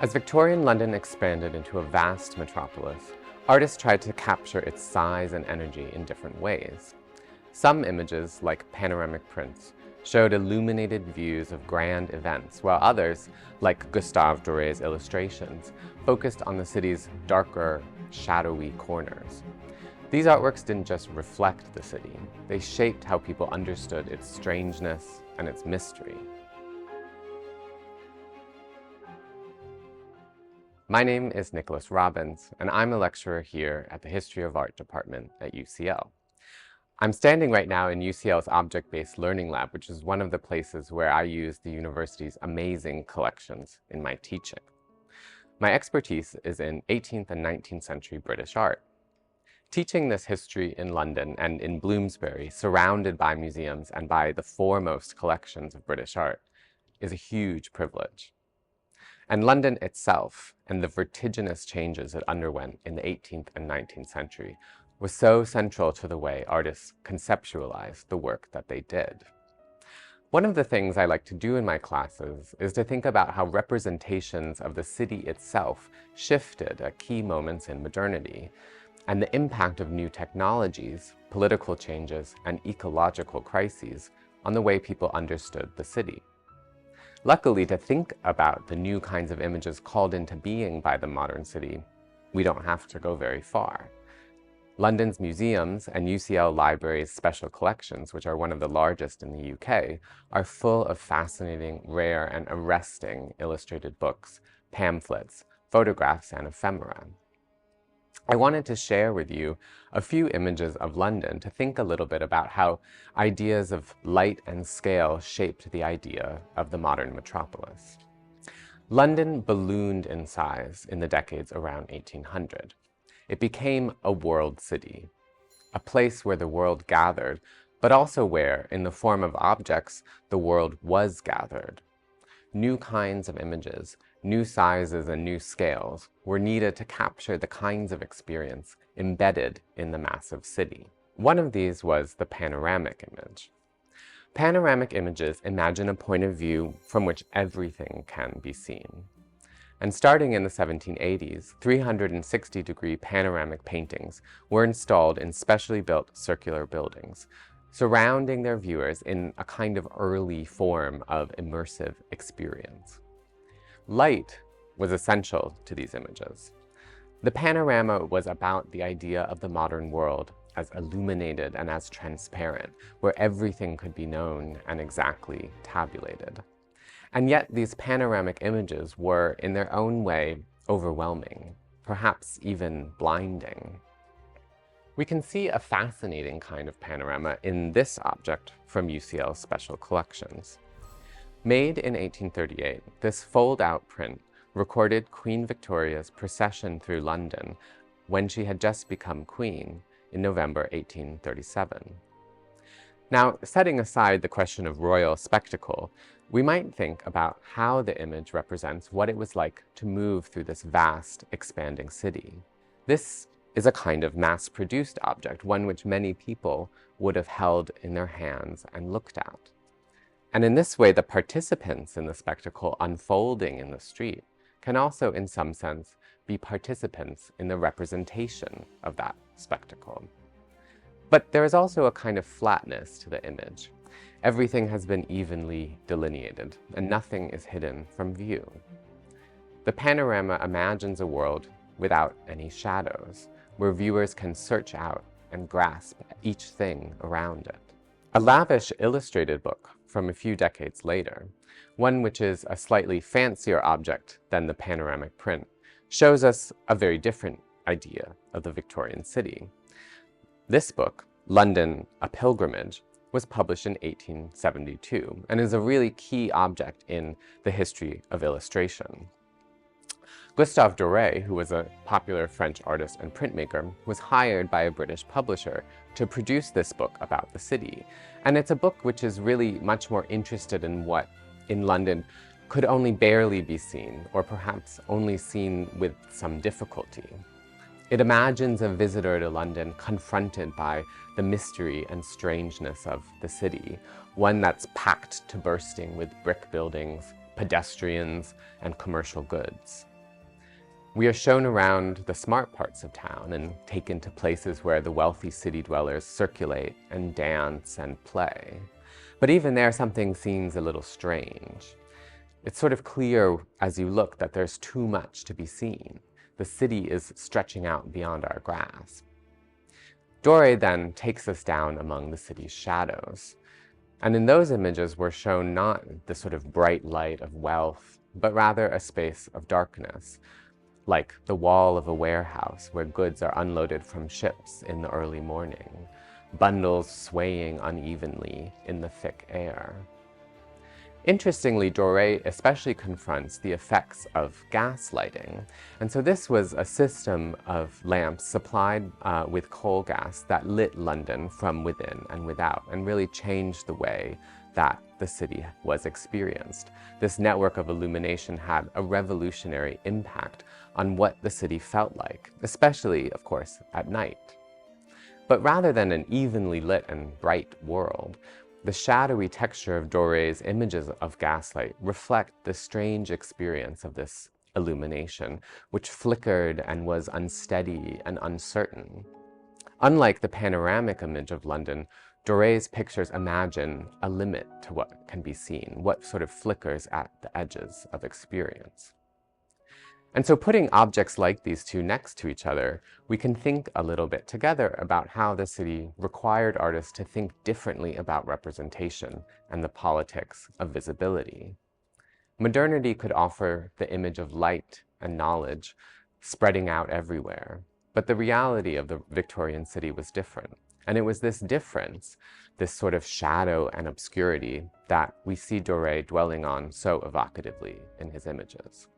As Victorian London expanded into a vast metropolis, artists tried to capture its size and energy in different ways. Some images, like panoramic prints, showed illuminated views of grand events, while others, like Gustave Doré's illustrations, focused on the city's darker, shadowy corners. These artworks didn't just reflect the city, they shaped how people understood its strangeness and its mystery. My name is Nick Robbins, and I'm a lecturer here at the History of Art department at UCL. I'm standing right now in UCL's Object-Based Learning Lab, which is one of the places where I use the university's amazing collections in my teaching. My expertise is in 18th and 19th century British art. Teaching this history in London and in Bloomsbury, surrounded by museums and by the foremost collections of British art, is a huge privilege. And London itself, and the vertiginous changes it underwent in the 18th and 19th century, was so central to the way artists conceptualized the work that they did. One of the things I like to do in my classes is to think about how representations of the city itself shifted at key moments in modernity, and the impact of new technologies, political changes, and ecological crises on the way people understood the city. Luckily, to think about the new kinds of images called into being by the modern city, we don't have to go very far. London's museums and UCL Library's special collections, which are one of the largest in the UK, are full of fascinating, rare, and arresting illustrated books, pamphlets, photographs, and ephemera. I wanted to share with you a few images of London to think a little bit about how ideas of light and scale shaped the idea of the modern metropolis. London ballooned in size in the decades around 1800. It became a world city, a place where the world gathered, but also where, in the form of objects, the world was gathered. New kinds of images, new sizes and new scales were needed to capture the kinds of experience embedded in the massive city. One of these was the panoramic image. Panoramic images imagine a point of view from which everything can be seen. And starting in the 1780s, 360-degree panoramic paintings were installed in specially built circular buildings, surrounding their viewers in a kind of early form of immersive experience. Light was essential to these images. The panorama was about the idea of the modern world as illuminated and as transparent, where everything could be known and exactly tabulated. And yet these panoramic images were, in their own way, overwhelming, perhaps even blinding. We can see a fascinating kind of panorama in this object from UCL's special collections. Made in 1838, this fold-out print recorded Queen Victoria's procession through London when she had just become queen in November 1837. Now, setting aside the question of royal spectacle, we might think about how the image represents what it was like to move through this vast, expanding city. This is a kind of mass-produced object, one which many people would have held in their hands and looked at. And in this way, the participants in the spectacle unfolding in the street can also, in some sense, be participants in the representation of that spectacle. But there is also a kind of flatness to the image. Everything has been evenly delineated, and nothing is hidden from view. The panorama imagines a world without any shadows, where viewers can search out and grasp each thing around it. A lavish illustrated book from a few decades later, one which is a slightly fancier object than the panoramic print, shows us a very different idea of the Victorian city. This book, London, A Pilgrimage, was published in 1872 and is a really key object in the history of illustration. Gustave Doré, who was a popular French artist and printmaker, was hired by a British publisher to produce this book about the city. And it's a book which is really much more interested in what, in London, could only barely be seen, or perhaps only seen with some difficulty. It imagines a visitor to London confronted by the mystery and strangeness of the city, one that's packed to bursting with brick buildings, pedestrians, and commercial goods. We are shown around the smart parts of town and taken to places where the wealthy city dwellers circulate and dance and play. But even there, something seems a little strange. It's sort of clear as you look that there's too much to be seen. The city is stretching out beyond our grasp. Dore then takes us down among the city's shadows. And in those images, we're shown not the sort of bright light of wealth, but rather a space of darkness, like the wall of a warehouse where goods are unloaded from ships in the early morning, bundles swaying unevenly in the thick air. Interestingly, Dore especially confronts the effects of gaslighting. And so this was a system of lamps supplied with coal gas that lit London from within and without, and really changed the way that the city was experienced. This network of illumination had a revolutionary impact on what the city felt like, especially, of course, at night. But rather than an evenly lit and bright world, the shadowy texture of Dore's images of gaslight reflect the strange experience of this illumination, which flickered and was unsteady and uncertain. Unlike the panoramic image of London, Dore's pictures imagine a limit to what can be seen, what sort of flickers at the edges of experience. And so putting objects like these two next to each other, we can think a little bit together about how the city required artists to think differently about representation and the politics of visibility. Modernity could offer the image of light and knowledge spreading out everywhere, but the reality of the Victorian city was different. And it was this difference, this sort of shadow and obscurity, that we see Dore dwelling on so evocatively in his images.